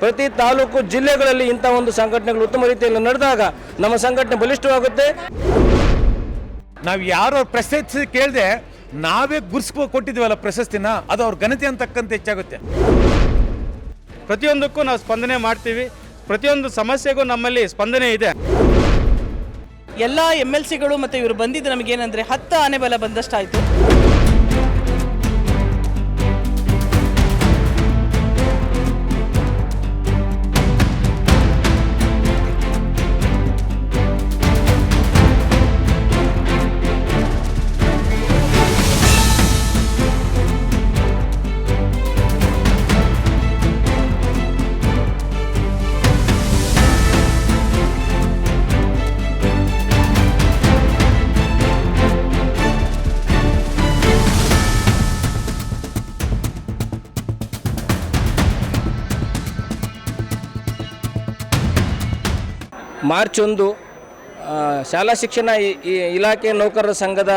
ಪ್ರತಿ ತಾಲೂಕು ಜಿಲ್ಲೆಗಳಲ್ಲಿ ಇಂಥ ಒಂದು ಸಂಘಟನೆಗಳು ಉತ್ತಮ ರೀತಿಯಲ್ಲಿ ನಡೆದಾಗ ನಮ್ಮ ಸಂಘಟನೆ ಬಲಿಷ್ಠವಾಗುತ್ತೆ. ನಾವು ಯಾರು ಪ್ರಶಸ್ತಿ ಕೇಳದೆ ನಾವೇ ಕೊಟ್ಟಿದ್ದೀವಲ್ಲ ಪ್ರಶಸ್ತಿನ, ಅದು ಅವ್ರ ಘನತೆ ಅಂತಕ್ಕಂಥ ಹೆಚ್ಚಾಗುತ್ತೆ. ಪ್ರತಿಯೊಂದಕ್ಕೂ ನಾವು ಸ್ಪಂದನೆ ಮಾಡ್ತೀವಿ, ಪ್ರತಿಯೊಂದು ಸಮಸ್ಯೆಗೂ ನಮ್ಮಲ್ಲಿ ಸ್ಪಂದನೆ ಇದೆ. ಎಲ್ಲ MLCಗಳು ಮತ್ತು ಇವರು ಬಂದಿದ್ದು ನಮಗೇನೆಂದರೆ 10 ಆನೆ ಬಲ ಬಂದಷ್ಟಾಯಿತು. ಮಾರ್ಚ್ 1 ಶಾಲಾ ಶಿಕ್ಷಣ ಇಲಾಖೆ ನೌಕರರ ಸಂಘದ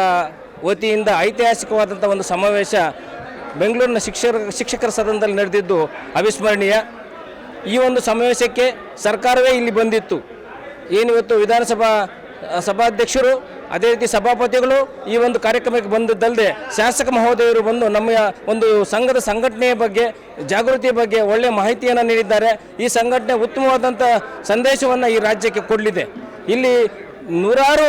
ವತಿಯಿಂದ ಐತಿಹಾಸಿಕವಾದಂಥ ಒಂದು ಸಮಾವೇಶ ಬೆಂಗಳೂರಿನ ಶಿಕ್ಷಕರ ಸದನದಲ್ಲಿ ನಡೆದಿದ್ದು ಅವಿಸ್ಮರಣೀಯ. ಈ ಒಂದು ಸಮಾವೇಶಕ್ಕೆ ಸರ್ಕಾರವೇ ಇಲ್ಲಿ ಬಂದಿತ್ತು. ಏನಿವತ್ತು ವಿಧಾನಸಭಾ ಸಭಾಧ್ಯಕ್ಷರು ಅದೇ ರೀತಿ ಸಭಾಪತಿಗಳು ಈ ಒಂದು ಕಾರ್ಯಕ್ರಮಕ್ಕೆ ಬಂದದ್ದಲ್ಲದೆ ಶಾಸಕ ಮಹೋದಯರು ಬಂದು ನಮ್ಮ ಒಂದು ಸಂಘದ ಸಂಘಟನೆಯ ಬಗ್ಗೆ ಜಾಗೃತಿಯ ಬಗ್ಗೆ ಒಳ್ಳೆಯ ಮಾಹಿತಿಯನ್ನು ನೀಡಿದ್ದಾರೆ. ಈ ಸಂಘಟನೆ ಉತ್ತಮವಾದಂಥ ಸಂದೇಶವನ್ನು ಈ ರಾಜ್ಯಕ್ಕೆ ಕೊಡಲಿದೆ. ಇಲ್ಲಿ ನೂರಾರು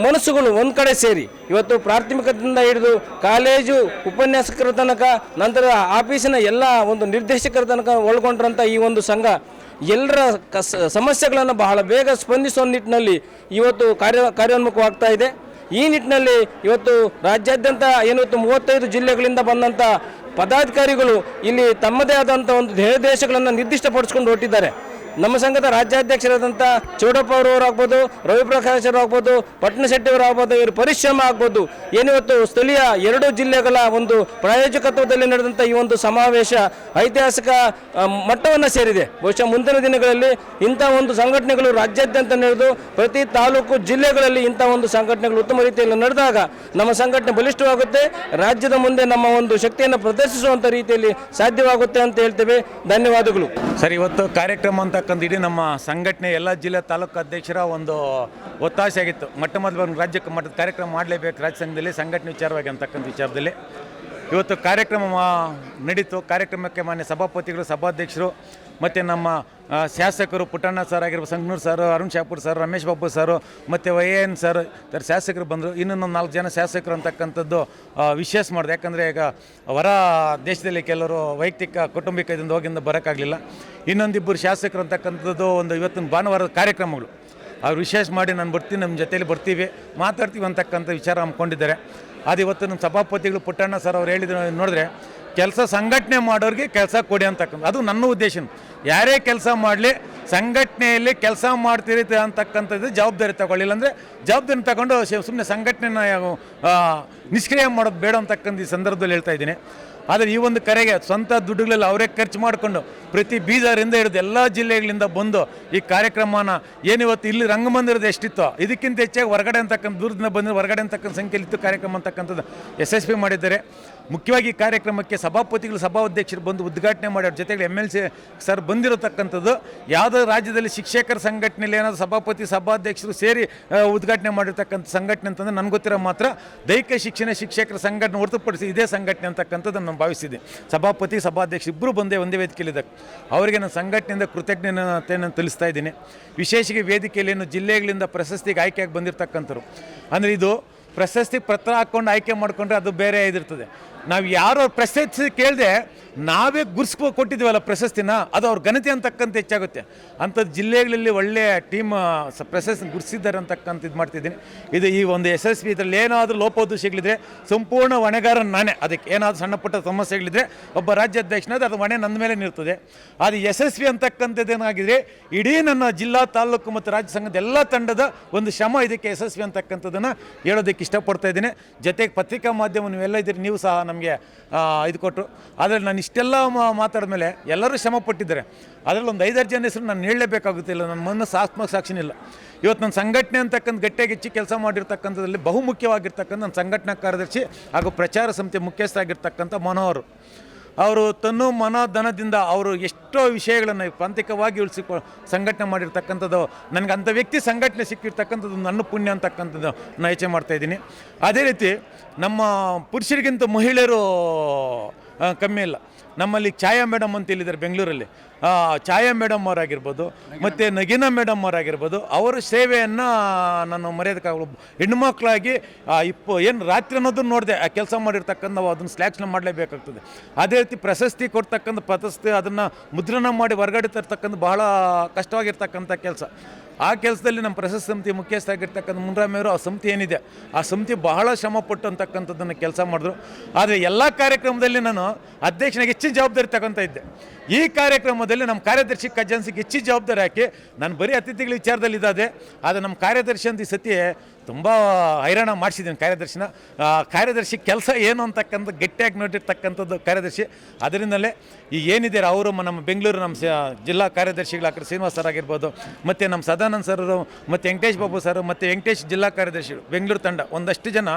ಮನಸ್ಸುಗಳು ಒಂದು ಕಡೆ ಸೇರಿ ಇವತ್ತು ಪ್ರಾಥಮಿಕದಿಂದ ಹಿಡಿದು ಕಾಲೇಜು ಉಪನ್ಯಾಸಕರ ತನಕ, ನಂತರ ಆಫೀಸಿನ ಎಲ್ಲ ಒಂದು ನಿರ್ದೇಶಕರ ತನಕ ಒಳಗೊಂಡ್ರಂಥ ಈ ಒಂದು ಸಂಘ ಎಲ್ಲರ ಸಮಸ್ಯೆಗಳನ್ನು ಬಹಳ ಬೇಗ ಸ್ಪಂದಿಸುವ ನಿಟ್ಟಿನಲ್ಲಿ ಇವತ್ತು ಕಾರ್ಯೋನ್ಮುಖವಾಗ್ತಾ ಇದೆ. ಈ ನಿಟ್ಟಿನಲ್ಲಿ ಇವತ್ತು ರಾಜ್ಯಾದ್ಯಂತ ಏನಿವತ್ತು 35 ಜಿಲ್ಲೆಗಳಿಂದ ಬಂದಂಥ ಪದಾಧಿಕಾರಿಗಳು ಇಲ್ಲಿ ತಮ್ಮದೇ ಆದಂಥ ಒಂದು ಧ್ಯೇಯೋದ್ದೇಶಗಳನ್ನು ನಿರ್ದಿಷ್ಟಪಡಿಸ್ಕೊಂಡು ಹೊರಟಿದ್ದಾರೆ. ನಮ್ಮ ಸಂಘದ ರಾಜ್ಯಾಧ್ಯಕ್ಷರಾದಂಥ ಚೌಡಪ್ಪ ಅವರಾಗ್ಬೋದು, ರವಿಪ್ರಕಾಶ್ ಅವರಾಗ್ಬೋದು, ಪಟ್ಟಣಶೆಟ್ಟಿಯವರು ಆಗ್ಬೋದು, ಇವರು ಪರಿಶ್ರಮ ಆಗ್ಬೋದು. ಏನಿವತ್ತು ಸ್ಥಳೀಯ 2 ಜಿಲ್ಲೆಗಳ ಒಂದು ಪ್ರಾಯೋಜಕತ್ವದಲ್ಲಿ ನಡೆದಂಥ ಈ ಒಂದು ಸಮಾವೇಶ ಐತಿಹಾಸಿಕ ಮಟ್ಟವನ್ನು ಸೇರಿದೆ. ಬಹುಶಃ ಮುಂದಿನ ದಿನಗಳಲ್ಲಿ ಇಂಥ ಒಂದು ಸಂಘಟನೆಗಳು ರಾಜ್ಯಾದ್ಯಂತ ನಡೆದು ಪ್ರತಿ ತಾಲೂಕು ಜಿಲ್ಲೆಗಳಲ್ಲಿ ಇಂಥ ಒಂದು ಸಂಘಟನೆಗಳು ಉತ್ತಮ ರೀತಿಯಲ್ಲಿ ನಡೆದಾಗ ನಮ್ಮ ಸಂಘಟನೆ ಬಲಿಷ್ಠವಾಗುತ್ತೆ. ರಾಜ್ಯದ ಮುಂದೆ ನಮ್ಮ ಒಂದು ಶಕ್ತಿಯನ್ನು ಪ್ರದರ್ಶಿಸುವಂಥ ರೀತಿಯಲ್ಲಿ ಸಾಧ್ಯವಾಗುತ್ತೆ ಅಂತ ಹೇಳ್ತೇವೆ. ಧನ್ಯವಾದಗಳು ಸರ್. ಇವತ್ತು ಕಾರ್ಯಕ್ರಮ ಅಂತಕ್ಕಂಥ ಇಡೀ ನಮ್ಮ ಸಂಘಟನೆ ಎಲ್ಲ ಜಿಲ್ಲೆ ತಾಲೂಕು ಅಧ್ಯಕ್ಷರ ಒಂದು ಒತ್ತಾಸೆ ಆಗಿತ್ತು. ಮೊದಲು ರಾಜ್ಯಕ್ಕೆ ಮಟ್ಟದ ಕಾರ್ಯಕ್ರಮ ಮಾಡಲೇಬೇಕು ರಾಜ್ಯ ಸಂಘದಲ್ಲಿ ಸಂಘಟನೆ ವಿಚಾರವಾಗಿ ಅಂತಕ್ಕಂಥ ವಿಚಾರದಲ್ಲಿ ಇವತ್ತು ಕಾರ್ಯಕ್ರಮ ನಡೀತು. ಕಾರ್ಯಕ್ರಮಕ್ಕೆ ಮಾನ್ಯ ಸಭಾಪತಿಗಳು, ಸಭಾಧ್ಯಕ್ಷರು ಮತ್ತು ನಮ್ಮ ಶಾಸಕರು ಪುಟ್ಟಣ್ಣ ಸರ್ ಆಗಿರ್ಬೋದು, Sanganur sir, Arun Shapur sir, Ramesh Babu sir ಮತ್ತು YAN ಸರ್ ಶಾಸಕರು ಬಂದರು. ಇನ್ನೊಂದು 4 ಜನ ಶಾಸಕರು ಅಂತಕ್ಕಂಥದ್ದು ವಿಶೇಷ ಮಾಡಿದೆ. ಯಾಕಂದರೆ ಈಗ ಹೊರ ದೇಶದಲ್ಲಿ ಕೆಲವರು ವೈಯಕ್ತಿಕ ಕೌಟುಂಬಿಕ ಇದರಿಂದ ಹೋಗಿಂದ ಬರೋಕ್ಕಾಗಲಿಲ್ಲ. ಇನ್ನೊಂದಿಬ್ಬರು ಶಾಸಕರು ಅಂತಕ್ಕಂಥದ್ದು ಒಂದು ಇವತ್ತಿನ ಭಾನುವಾರದ ಕಾರ್ಯಕ್ರಮಗಳು ಅವ್ರು ವಿಶೇಷ ಮಾಡಿ ನಾನು ಬರ್ತೀನಿ, ನಮ್ಮ ಜೊತೆಯಲ್ಲಿ ಬರ್ತೀವಿ, ಮಾತಾಡ್ತೀವಿ ಅಂತಕ್ಕಂಥ ವಿಚಾರ ಹಮ್ಮಿಕೊಂಡಿದ್ದಾರೆ. ಅದು ಇವತ್ತು ನಮ್ಮ ಸಭಾಪತಿಗಳು ಪುಟ್ಟಣ್ಣ ಸರ್ ಅವ್ರು ಹೇಳಿದ್ರು ನೋಡಿದ್ರೆ, ಕೆಲಸ ಸಂಘಟನೆ ಮಾಡೋರಿಗೆ ಕೆಲಸ ಕೊಡಿ ಅಂತಕ್ಕಂಥ ಅದು ನನ್ನ ಉದ್ದೇಶ. ಯಾರೇ ಕೆಲಸ ಮಾಡಲಿ ಸಂಘಟನೆಯಲ್ಲಿ ಕೆಲಸ ಮಾಡ್ತೀರಿ ಅಂತಕ್ಕಂಥದ್ದು ಜವಾಬ್ದಾರಿ ತಗೊಳ್ಳಿಲ್ಲ ಅಂದರೆ ಜವಾಬ್ದಾರಿ ತಗೊಂಡು ಸುಮ್ಮನೆ ಸಂಘಟನೆನ ನಿಷ್ಕ್ರಿಯ ಮಾಡೋದು ಬೇಡ ಅಂತಕ್ಕಂಥ ಈ ಸಂದರ್ಭದಲ್ಲಿ ಹೇಳ್ತಾ ಇದ್ದೀನಿ. ಆದರೆ ಈ ಒಂದು ಕರೆಗೆ ಸ್ವಂತ ದುಡ್ಡುಗಳಲ್ಲಿ ಅವರೇ ಖರ್ಚು ಮಾಡಿಕೊಂಡು ಪ್ರತಿ ಬೀದರಿಂದ ಹಿಡಿದು ಎಲ್ಲ ಜಿಲ್ಲೆಗಳಿಂದ ಬಂದು ಈ ಕಾರ್ಯಕ್ರಮನ ಏನಿವತ್ತು ಇಲ್ಲಿ ರಂಗಮಂದಿರದ ಎಷ್ಟಿತ್ತೋ ಇದಕ್ಕಿಂತ ಹೆಚ್ಚಾಗಿ ಹೊರಗಡೆ ಅಂತಕ್ಕಂಥ ದೂರದಿಂದ ಬಂದರೆ ಹೊರಗಡೆ ಅಂತಕ್ಕಂಥ ಸಂಖ್ಯೆಯಲ್ಲಿತ್ತು ಕಾರ್ಯಕ್ರಮ ಅಂತಕ್ಕಂಥದ್ದು ಯಶಸ್ವಿ ಮಾಡಿದ್ದಾರೆ. ಮುಖ್ಯವಾಗಿ ಈ ಕಾರ್ಯಕ್ರಮಕ್ಕೆ ಸಭಾಪತಿಗಳು, ಸಭಾಧ್ಯಕ್ಷರು ಬಂದು ಉದ್ಘಾಟನೆ ಮಾಡಿ ಅವ್ರ ಜೊತೆಗೆ MLC ಸರ್ ಬಂದಿರತಕ್ಕಂಥದ್ದು. ಯಾವುದೋ ರಾಜ್ಯದಲ್ಲಿ ಶಿಕ್ಷಕರ ಸಂಘಟನೆಯಲ್ಲಿ ಏನಾದರೂ ಸಭಾಪತಿ, ಸಭಾಧ್ಯಕ್ಷರು ಸೇರಿ ಉದ್ಘಾಟನೆ ಮಾಡಿರ್ತಕ್ಕಂಥ ಸಂಘಟನೆ ಅಂತಂದರೆ ನನಗೆ ಗೊತ್ತಿರೋ ಮಾತ್ರ ದೈಹಿಕ ಶಿಕ್ಷಣ ಶಿಕ್ಷಕರ ಸಂಘಟನೆ ಹೊರತುಪಡಿಸಿ ಇದೇ ಸಂಘಟನೆ ಅಂತಕ್ಕಂಥದ್ದು ನಾನು ಭಾವಿಸಿದ್ದೆ. ಸಭಾಪತಿ, ಸಭಾಧ್ಯಕ್ಷರು ಇಬ್ಬರು ಒಂದೇ ವೇದಿಕೆಯಲ್ಲಿದ್ದ ಅವರಿಗೆ ನಾನು ಸಂಘಟನೆಯಿಂದ ಕೃತಜ್ಞತೆಯನ್ನು ತಿಳಿಸ್ತಾ ಇದ್ದೀನಿ. ವಿಶೇಷವಾಗಿ ವೇದಿಕೆಯಲ್ಲಿ ಏನು ಜಿಲ್ಲೆಗಳಿಂದ ಪ್ರಶಸ್ತಿಗೆ ಆಯ್ಕೆಯಾಗಿ ಬಂದಿರತಕ್ಕಂಥವ್ರು ಅಂದರೆ ಇದು ಪ್ರಶಸ್ತಿ ಪತ್ರ ಹಾಕ್ಕೊಂಡು ಆಯ್ಕೆ ಮಾಡಿಕೊಂಡ್ರೆ ಅದು ಬೇರೆ ಇದಿರ್ತದೆ. ನಾವು ಯಾರು ಪ್ರಶಸ್ತಿ ಕೇಳದೆ ನಾವೇ ಕೊಟ್ಟಿದ್ದೀವಲ್ಲ ಪ್ರಶಸ್ತಿನ, ಅದು ಅವ್ರ ಘನತೆ ಅಂತಕ್ಕಂಥ ಹೆಚ್ಚಾಗುತ್ತೆ. ಅಂಥದ್ದು ಜಿಲ್ಲೆಗಳಲ್ಲಿ ಒಳ್ಳೆಯ ಟೀಮ್ ಪ್ರಶಸ್ತಿ ಗುರುತಿಸಿದ್ದಾರೆ ಅಂತಕ್ಕಂಥ ಇದು ಮಾಡ್ತಿದ್ದೀನಿ. ಇದು ಈ ಒಂದು ಯಶಸ್ವಿ ಇದರಲ್ಲಿ ಏನಾದರೂ ಲೋಪದೋಷಗಳಿದ್ರೆ ಸಂಪೂರ್ಣ ಹೊಣೆಗಾರ ನಾನೇ. ಅದಕ್ಕೆ ಏನಾದರೂ ಸಣ್ಣ ಪುಟ್ಟ ಸಮಸ್ಯೆಗಳಿದ್ರೆ ಒಬ್ಬ ರಾಜ್ಯಾಧ್ಯಕ್ಷನಾದ್ರೆ ಅದು ಹೊಣೆ ನನ್ನ ಮೇಲೆ ನಿರ್ತದೆ. ಅದು ಯಶಸ್ವಿ ಅಂತಕ್ಕಂಥದ್ದು ಏನಾಗಿದ್ರೆ ಇಡೀ ನನ್ನ ಜಿಲ್ಲಾ, ತಾಲೂಕು ಮತ್ತು ರಾಜ್ಯ ಸಂಘದ ಎಲ್ಲ ತಂಡದ ಒಂದು ಶ್ರಮ ಇದಕ್ಕೆ ಯಶಸ್ವಿ ಅಂತಕ್ಕಂಥದ್ದನ್ನು ಹೇಳೋದಕ್ಕೆ ಇಷ್ಟಪಡ್ತಾ ಇದ್ದೀನಿ. ಜೊತೆಗೆ ಪತ್ರಿಕಾ ಮಾಧ್ಯಮ ನೀವೆಲ್ಲ ಇದ್ದೀರಿ, ನೀವು ಸಹ ನಮಗೆ ಇದು ಕೊಟ್ಟರು. ಆದರೆ ನಾನು ಇಷ್ಟೆಲ್ಲ ಮಾತಾಡಿದ್ಮೇಲೆ ಎಲ್ಲರೂ ಶ್ರಮ ಪಟ್ಟಿದ್ದಾರೆ. ಅದರಲ್ಲಿ ಒಂದು 5-6 ಜನ ಹೆಸರು ನಾನು ಹೇಳಲೇಬೇಕಾಗುತ್ತಿಲ್ಲ, ನನ್ನ ಮನಸ್ಸು ಆತ್ಮಸಾಕ್ಷಿನಿಲ್ಲ. ಇವತ್ತು ನನ್ನ ಸಂಘಟನೆ ಅಂತಕ್ಕಂಥ ಗಟ್ಟಿಯಾಗಿ ಹೆಚ್ಚು ಕೆಲಸ ಮಾಡಿರ್ತಕ್ಕಂಥದ್ರಲ್ಲಿ ಬಹುಮುಖ್ಯವಾಗಿರ್ತಕ್ಕಂಥ ನನ್ನ ಸಂಘಟನಾ ಕಾರ್ಯದರ್ಶಿ ಹಾಗೂ ಪ್ರಚಾರ ಸಮಿತಿ ಮುಖ್ಯಸ್ಥರಾಗಿರ್ತಕ್ಕಂಥ ಮನೋಹರ್ ಅವರು ತನ್ನು ಮನ ಧನದಿಂದ ಅವರು ಎಷ್ಟೋ ವಿಷಯಗಳನ್ನು ಪ್ರಾಂತಿಕವಾಗಿ ಸಂಘಟನೆ ಮಾಡಿರ್ತಕ್ಕಂಥದ್ದು, ನನಗೆ ಅಂಥ ವ್ಯಕ್ತಿ ಸಂಘಟನೆ ಸಿಕ್ಕಿರ್ತಕ್ಕಂಥದ್ದು ನನ್ನ ಪುಣ್ಯ ಅಂತಕ್ಕಂಥದ್ದು ನಾನು ಯೋಚನೆ ಮಾಡ್ತಾಯಿದ್ದೀನಿ. ಅದೇ ರೀತಿ ನಮ್ಮ ಪುರುಷರಿಗಿಂತ ಮಹಿಳೆಯರು ಕಮ್ಮಿ ಇಲ್ಲ. ನಮ್ಮಲ್ಲಿ ಛಾಯಾ ಮೇಡಮ್ ಅಂತ ಹೇಳಿದ್ದಾರೆ ಬೆಂಗಳೂರಲ್ಲಿ, ಛಾಯಾ ಮೇಡಮ್ ಅವರಾಗಿರ್ಬೋದು, ಮತ್ತು ನಗೀನಾ ಮೇಡಮ್ ಅವರಾಗಿರ್ಬೋದು, ಅವರ ಸೇವೆಯನ್ನು ನಾನು ಮರೆಯೋದಕ್ಕಾಗಲ್ಲ. ಹೆಣ್ಮಕ್ಳಾಗಿ ಏನು ರಾತ್ರಿ ಅನ್ನೋದನ್ನು ನೋಡಿದೆ, ಆ ಕೆಲಸ ಮಾಡಿರ್ತಕ್ಕಂಥ ನಾವು ಅದನ್ನು ಶ್ಲಾಘನೆ ಮಾಡಲೇಬೇಕಾಗ್ತದೆ. ಅದೇ ರೀತಿ ಪ್ರಶಸ್ತಿ ಕೊಡ್ತಕ್ಕಂಥ ಪ್ರಶಸ್ತಿ ಅದನ್ನು ಮುದ್ರಣ ಮಾಡಿ ಹೊರಗಡೆ ತರ್ತಕ್ಕಂಥ ಬಹಳ ಕಷ್ಟವಾಗಿರ್ತಕ್ಕಂಥ ಕೆಲಸ. ಆ ಕೆಲಸದಲ್ಲಿ ನಮ್ಮ ಪ್ರಶಸ್ತಿ ಸಮಿತಿ ಮುಖ್ಯಸ್ಥರಾಗಿರ್ತಕ್ಕಂಥ ಮುನ್ರಾಮಿಯವರು, ಆ ಸಮಿತಿ ಏನಿದೆ ಆ ಸಮಿತಿ ಬಹಳ ಶ್ರಮಪಟ್ಟು ಅಂತಕ್ಕಂಥದ್ದನ್ನು ಕೆಲಸ ಮಾಡಿದ್ರು. ಆದರೆ ಎಲ್ಲ ಕಾರ್ಯಕ್ರಮದಲ್ಲಿ ನಾನು ಅಧ್ಯಕ್ಷನಿಗೆ ಹೆಚ್ಚಿನ ಜವಾಬ್ದಾರಿ ತಗೊತಾ ಇದ್ದೆ. ಈ ಕಾರ್ಯಕ್ರಮದಲ್ಲಿ ನಮ್ಮ ಕಾರ್ಯದರ್ಶಿ ಖಜಾನ್ಸಿಗೆ ಹೆಚ್ಚಿನ ಜವಾಬ್ದಾರಿ ಹಾಕಿ ನಾನು ಬರೀ ಅತಿಥಿಗಳ ವಿಚಾರದಲ್ಲಿ ಇದ್ದಾದೆ. ಆದರೆ ನಮ್ಮ ಕಾರ್ಯದರ್ಶಿ ಅಂತ ಈ ಸತಿ ತುಂಬ ಹೈರಾಣ ಮಾಡಿಸಿದ್ದೀನಿ ಕಾರ್ಯದರ್ಶಿನ. ಕಾರ್ಯದರ್ಶಿ ಕೆಲಸ ಏನು ಅಂತಕ್ಕಂಥ ಗಟ್ಟಿಯಾಗಿ ನೋಡಿರ್ತಕ್ಕಂಥದ್ದು ಕಾರ್ಯದರ್ಶಿ. ಅದರಿಂದಲೇ ಈಗ ಏನಿದೆ ಅವರು ನಮ್ಮ ಬೆಂಗಳೂರು ನಮ್ಮ ಜಿಲ್ಲಾ ಕಾರ್ಯದರ್ಶಿಗಳು ಆ ಕಡೆ ಶ್ರೀನಿವಾಸ್ ಸರ್ ಆಗಿರ್ಬೋದು, ಮತ್ತು ನಮ್ಮ ಸದಾನಂದ್ ಸರ್, ಮತ್ತು ವೆಂಕಟೇಶ್ ಬಾಬು ಸರ್, ಮತ್ತು ವೆಂಕಟೇಶ್ ಜಿಲ್ಲಾ ಕಾರ್ಯದರ್ಶಿಗಳು ಬೆಂಗಳೂರು ತಂಡ ಒಂದಷ್ಟು ಜನ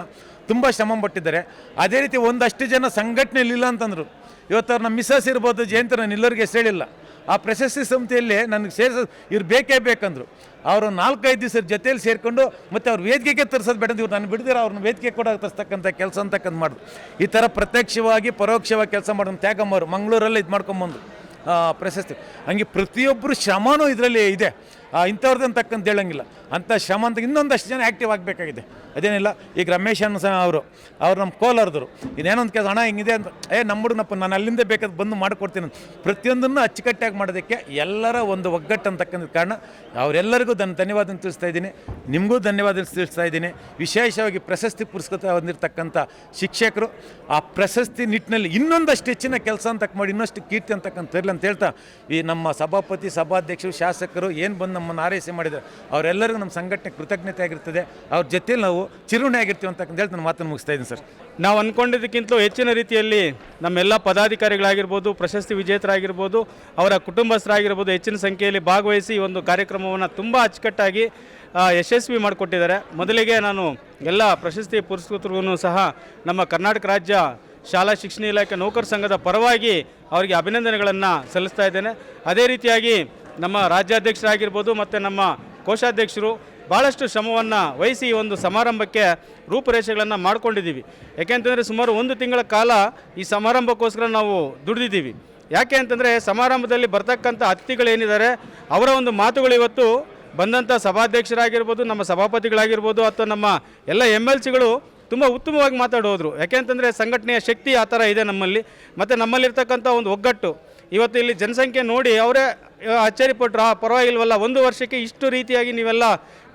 ತುಂಬ ಶ್ರಮ ಪಟ್ಟಿದ್ದಾರೆ. ಅದೇ ರೀತಿ ಒಂದಷ್ಟು ಜನ ಸಂಘಟನೆಯಲ್ಲಿಲ್ಲ ಅಂತಂದರು. ಇವತ್ತು ನಮ್ಮ ಮಿಸ್ಸಸ್ ಇರ್ಬೋದು, ಜಯಂತ, ನಾನು ಎಲ್ಲರಿಗೆ ಹೇಳಿಲ್ಲ. ಆ ಪ್ರಶಸ್ತಿ ಸಮಿತಿಯಲ್ಲಿ ನನಗೆ ಇವ್ರು ಬೇಕೇ ಬೇಕಂದರು. ಅವರು 4-5 ದಿವಸ ಜೊತೆಯಲ್ಲಿ ಸೇರಿಕೊಂಡು ಮತ್ತು ಅವ್ರು ವೇದಿಕೆಗೆ ತರಿಸೋದು ಬೇಡ, ಇವ್ರು ನಾನು ಬಿಡದಿರ ಅವ್ರನ್ನ ವೇದಿಕೆ ಕೂಡ ತರಿಸ್ತಕ್ಕಂಥ ಕೆಲಸ ಅಂತಕ್ಕಂಥ ಮಾಡಿದ್ರು. ಈ ಥರ ಪ್ರತ್ಯಕ್ಷವಾಗಿ ಪರೋಕ್ಷವಾಗಿ ಕೆಲಸ ಮಾಡೋದು ತ್ಯಾಗಮ್ಮವರು ಮಂಗಳೂರಲ್ಲಿ ಇದು ಮಾಡ್ಕೊಂಬಂದು ಪ್ರಶಸ್ತಿ. ಹಂಗೆ ಪ್ರತಿಯೊಬ್ಬರು ಶ್ರಮನೂ ಇದರಲ್ಲಿ ಇದೆ. ಇಂಥವ್ರದ್ದು ಅಂತಕ್ಕಂತ ಹೇಳಂಗಿಲ್ಲ. ಅಂಥ ಶ್ರಮ ಅಂತ ಇನ್ನೊಂದಷ್ಟು ಜನ ಆ್ಯಕ್ಟಿವ್ ಆಗಬೇಕಾಗಿದೆ. ಅದೇನಿಲ್ಲ, ಈಗ ರಮೇಶ್ ಅವರು ನಮ್ಮ ಕೋಲಾರದರು ಇದೇನೊಂದು ಕೆಲಸ ಹಣ ಹಿಂಗಿದೆ ಅಂತ ನಮ್ಮ ಹುಡುಗನಪ್ಪ ನಾನು ಅಲ್ಲಿಂದ ಬೇಕಾದ್ರೆ ಬಂದು ಮಾಡಿಕೊಡ್ತೀನಿ ಅಂತ ಪ್ರತಿಯೊಂದನ್ನು ಅಚ್ಚುಕಟ್ಟಾಗಿ ಮಾಡೋದಕ್ಕೆ ಎಲ್ಲರ ಒಂದು ಒಗ್ಗಟ್ಟು ಅಂತಕ್ಕಂಥ ಕಾರಣ. ಅವರೆಲ್ಲರಿಗೂ ಧನ್ಯವಾದ ತಿಳಿಸ್ತಾ ಇದ್ದೀನಿ. ನಿಮಗೂ ಧನ್ಯವಾದ ತಿಳಿಸ್ತಾ ಇದ್ದೀನಿ. ವಿಶೇಷವಾಗಿ ಪ್ರಶಸ್ತಿ ಪುರಸ್ಕೃತ ಹೊಂದಿರತಕ್ಕಂಥ ಶಿಕ್ಷಕರು ಆ ಪ್ರಶಸ್ತಿ ನಿಟ್ಟಿನಲ್ಲಿ ಇನ್ನೊಂದಷ್ಟು ಹೆಚ್ಚಿನ ಕೆಲಸ ಅಂತ ಮಾಡಿ ಇನ್ನಷ್ಟು ಕೀರ್ತಿ ಅಂತಕ್ಕಂಥ ತರಲಿ ಅಂತ ಹೇಳ್ತಾ, ಈ ನಮ್ಮ ಸಭಾಪತಿ, ಸಭಾಧ್ಯಕ್ಷರು, ಶಾಸಕರು ಏನು ಬಂದು ನಮ್ಮನ್ನು ಆರೈಕೆ ಮಾಡಿದ್ದಾರೆ ಅವರೆಲ್ಲರಿಗೂ ನಮ್ಮ ಸಂಘಟನೆ ಕೃತಜ್ಞತೆ ಆಗಿರ್ತದೆ. ಅವ್ರ ಜೊತೆಯಲ್ಲಿ ನಾವು ಚಿರುಣೆ ಆಗಿರ್ತೀವಿ ಅಂತಕ್ಕಂತ ಹೇಳ್ತಾ ನಾನು ಮಾತನ್ನು ಮುಗಿಸ್ತಾ ಇದ್ದೀನಿ ಸರ್. ನಾವು ಅಂದ್ಕೊಂಡಿದ್ದಕ್ಕಿಂತಲೂ ಹೆಚ್ಚಿನ ರೀತಿಯಲ್ಲಿ ನಮ್ಮೆಲ್ಲ ಪದಾಧಿಕಾರಿಗಳಾಗಿರ್ಬೋದು, ಪ್ರಶಸ್ತಿ ವಿಜೇತರಾಗಿರ್ಬೋದು, ಅವರ ಕುಟುಂಬಸ್ಥರಾಗಿರ್ಬೋದು ಹೆಚ್ಚಿನ ಸಂಖ್ಯೆಯಲ್ಲಿ ಭಾಗವಹಿಸಿ ಈ ಒಂದು ಕಾರ್ಯಕ್ರಮವನ್ನು ತುಂಬ ಅಚ್ಚುಕಟ್ಟಾಗಿ ಯಶಸ್ವಿ ಮಾಡಿಕೊಟ್ಟಿದ್ದಾರೆ. ಮೊದಲಿಗೆ ನಾನು ಎಲ್ಲ ಪ್ರಶಸ್ತಿ ಪುರಸ್ಕೃತರಿಗೂ ಸಹ ನಮ್ಮ ಕರ್ನಾಟಕ ರಾಜ್ಯ ಶಾಲಾ ಶಿಕ್ಷಣ ಇಲಾಖೆ ನೌಕರ ಸಂಘದ ಪರವಾಗಿ ಅವರಿಗೆ ಅಭಿನಂದನೆಗಳನ್ನು ಸಲ್ಲಿಸ್ತಾ ಇದ್ದೇನೆ. ಅದೇ ರೀತಿಯಾಗಿ ನಮ್ಮ ರಾಜ್ಯಾಧ್ಯಕ್ಷರಾಗಿರ್ಬೋದು ಮತ್ತು ನಮ್ಮ ಕೋಶಾಧ್ಯಕ್ಷರು ಭಾಳಷ್ಟು ಶ್ರಮವನ್ನು ವಹಿಸಿ ಈ ಒಂದು ಸಮಾರಂಭಕ್ಕೆ ರೂಪುರೇಷೆಗಳನ್ನು ಮಾಡ್ಕೊಂಡಿದ್ದೀವಿ. ಯಾಕೆಂತಂದರೆ ಸುಮಾರು 1 ತಿಂಗಳ ಕಾಲ ಈ ಸಮಾರಂಭಕ್ಕೋಸ್ಕರ ನಾವು ದುಡಿದಿದ್ದೀವಿ. ಯಾಕೆ ಅಂತಂದರೆ ಸಮಾರಂಭದಲ್ಲಿ ಬರ್ತಕ್ಕಂಥ ಅತಿಥಿಗಳೇನಿದ್ದಾರೆ ಅವರ ಒಂದು ಮಾತುಗಳು ಇವತ್ತು ಬಂದಂಥ ಸಭಾಧ್ಯಕ್ಷರಾಗಿರ್ಬೋದು, ನಮ್ಮ ಸಭಾಪತಿಗಳಾಗಿರ್ಬೋದು, ಅಥವಾ ನಮ್ಮ ಎಲ್ಲ MLCಗಳು ತುಂಬ ಉತ್ತಮವಾಗಿ ಮಾತಾಡೋದ್ರು. ಯಾಕೆಂತಂದರೆ ಸಂಘಟನೆಯ ಶಕ್ತಿ ಆ ಥರ ಇದೆ ನಮ್ಮಲ್ಲಿ. ಮತ್ತು ನಮ್ಮಲ್ಲಿರ್ತಕ್ಕಂಥ ಒಂದು ಒಗ್ಗಟ್ಟು ಇವತ್ತು ಇಲ್ಲಿ ಜನಸಂಖ್ಯೆ ನೋಡಿ ಅವರೇ ಅಚ್ಚರಿಪಟ್ಟರು, ಪರವಾಗಿಲ್ವಲ್ಲ 1 ವರ್ಷಕ್ಕೆ ಇಷ್ಟು ರೀತಿಯಾಗಿ ನೀವೆಲ್ಲ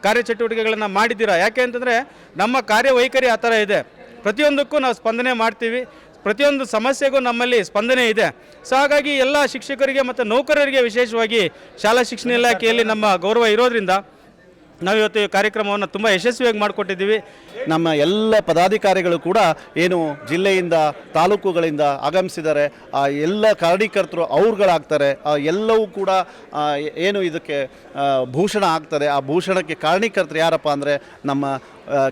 ಕಾರ್ಯಚಟುವಟಿಕೆಗಳನ್ನು ಮಾಡಿದ್ದೀರಾ. ಯಾಕೆ ಅಂತಂದರೆ ನಮ್ಮ ಕಾರ್ಯವೈಖರಿ ಆ ಥರ ಇದೆ. ಪ್ರತಿಯೊಂದಕ್ಕೂ ನಾವು ಸ್ಪಂದನೆ ಮಾಡ್ತೀವಿ, ಪ್ರತಿಯೊಂದು ಸಮಸ್ಯೆಗೂ ನಮ್ಮಲ್ಲಿ ಸ್ಪಂದನೆ ಇದೆ. ಸೊ ಹಾಗಾಗಿ ಎಲ್ಲ ಶಿಕ್ಷಕರಿಗೆ ಮತ್ತು ನೌಕರರಿಗೆ ವಿಶೇಷವಾಗಿ ಶಾಲಾ ಶಿಕ್ಷಣ ಇಲಾಖೆಯಲ್ಲಿ ನಮ್ಮ ಗೌರವ ಇರೋದ್ರಿಂದ ನಾವಿವತ್ತು ಈ ಕಾರ್ಯಕ್ರಮವನ್ನು ತುಂಬ ಯಶಸ್ವಿಯಾಗಿ ಮಾಡಿಕೊಟ್ಟಿದ್ದೀವಿ. ನಮ್ಮ ಎಲ್ಲ ಪದಾಧಿಕಾರಿಗಳು ಕೂಡ ಏನು ಜಿಲ್ಲೆಯಿಂದ ತಾಲೂಕುಗಳಿಂದ ಆಗಮಿಸಿದ್ದಾರೆ, ಆ ಎಲ್ಲ ಕಾರ್ಯಕರ್ತರು ಅವ್ರುಗಳಾಗ್ತಾರೆ. ಎಲ್ಲವೂ ಕೂಡ ಏನು ಇದಕ್ಕೆ ಭೂಷಣ ಆಗ್ತದೆ. ಆ ಭೂಷಣಕ್ಕೆ ಕಾರಣೀಕರ್ತರು ಯಾರಪ್ಪ ಅಂದರೆ ನಮ್ಮ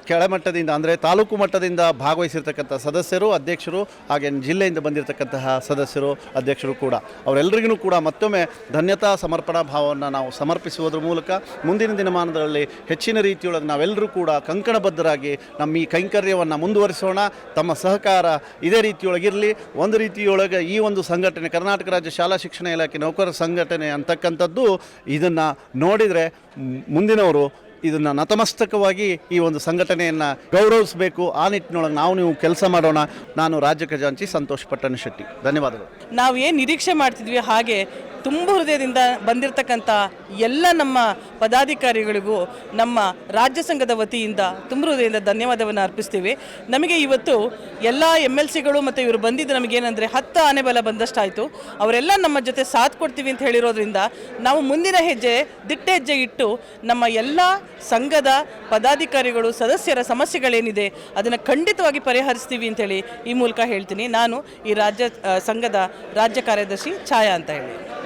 ಕೆಳಮಟ್ಟದಿಂದ ಅಂದರೆ ತಾಲೂಕು ಮಟ್ಟದಿಂದ ಭಾಗವಹಿಸಿರ್ತಕ್ಕಂಥ ಸದಸ್ಯರು, ಅಧ್ಯಕ್ಷರು, ಹಾಗೆ ಜಿಲ್ಲೆಯಿಂದ ಬಂದಿರತಕ್ಕಂತಹ ಸದಸ್ಯರು, ಅಧ್ಯಕ್ಷರು ಕೂಡ ಅವರೆಲ್ಲರಿಗೂ ಕೂಡ ಮತ್ತೊಮ್ಮೆ ಧನ್ಯತಾ ಸಮರ್ಪಣಾ ಭಾವವನ್ನು ನಾವು ಸಮರ್ಪಿಸುವುದರ ಮೂಲಕ ಮುಂದಿನ ದಿನಮಾನಗಳಲ್ಲಿ ಹೆಚ್ಚಿನ ರೀತಿಯೊಳಗೆ ನಾವೆಲ್ಲರೂ ಕೂಡ ಕಂಕಣಬದ್ಧರಾಗಿ ನಮ್ಮ ಈ ಕೈಂಕರ್ಯವನ್ನು ಮುಂದುವರಿಸೋಣ. ತಮ್ಮ ಸಹಕಾರ ಇದೇ ರೀತಿಯೊಳಗಿರಲಿ. ಒಂದು ರೀತಿಯೊಳಗೆ ಈ ಒಂದು ಸಂಘಟನೆ ಕರ್ನಾಟಕ ರಾಜ್ಯ ಶಾಲಾ ಶಿಕ್ಷಣ ಇಲಾಖೆ ನೌಕರರ ಸಂಘಟನೆ ಅಂತಕ್ಕಂಥದ್ದು ಇದನ್ನು ನೋಡಿದರೆ ಮುಂದಿನವರು ಇದನ್ನು ನತಮಸ್ತಕವಾಗಿ ಈ ಒಂದು ಸಂಘಟನೆಯನ್ನು ಗೌರವಿಸಬೇಕು. ಆ ನಿಟ್ಟಿನೊಳಗೆ ನೀವು ಕೆಲಸ ಮಾಡೋಣ. ನಾನು ರಾಜ್ಯ ಖಜಾಂಚಿ ಸಂತೋಷ್ ಪಟ್ಟಣಶೆಟ್ಟಿ. ಧನ್ಯವಾದಗಳು. ನಾವು ಏನು ನಿರೀಕ್ಷೆ ಮಾಡ್ತಿದ್ವಿ ಹಾಗೆ ತುಂಬ ಹೃದಯದಿಂದ ಬಂದಿರತಕ್ಕಂಥ ಎಲ್ಲ ನಮ್ಮ ಪದಾಧಿಕಾರಿಗಳಿಗೂ ನಮ್ಮ ರಾಜ್ಯ ಸಂಘದ ವತಿಯಿಂದ ತುಂಬ ಹೃದಯದಿಂದ ಧನ್ಯವಾದವನ್ನು ಅರ್ಪಿಸ್ತೀವಿ. ನಮಗೆ ಇವತ್ತು ಎಲ್ಲ MLCಗಳು ಮತ್ತು ಇವರು ಬಂದಿದ್ದು ನಮಗೇನೆಂದರೆ 10 ಆನೆ ಬಲ ಬಂದಷ್ಟಾಯಿತು. ಅವರೆಲ್ಲ ನಮ್ಮ ಜೊತೆ ಸಾಥ್ ಕೊಡ್ತೀವಿ ಅಂತ ಹೇಳಿರೋದ್ರಿಂದ ನಾವು ಮುಂದಿನ ದಿಟ್ಟ ಹೆಜ್ಜೆ ಇಟ್ಟು ನಮ್ಮ ಎಲ್ಲ ಸಂಘದ ಪದಾಧಿಕಾರಿಗಳು ಸದಸ್ಯರ ಸಮಸ್ಯೆಗಳೇನಿದೆ ಅದನ್ನು ಖಂಡಿತವಾಗಿ ಪರಿಹರಿಸ್ತೀವಿ ಅಂತೇಳಿ ಈ ಮೂಲಕ ಹೇಳ್ತೀನಿ. ನಾನು ಈ ಸಂಘದ ರಾಜ್ಯ ಕಾರ್ಯದರ್ಶಿ ಛಾಯಾ ಅಂತ ಹೇಳಿ.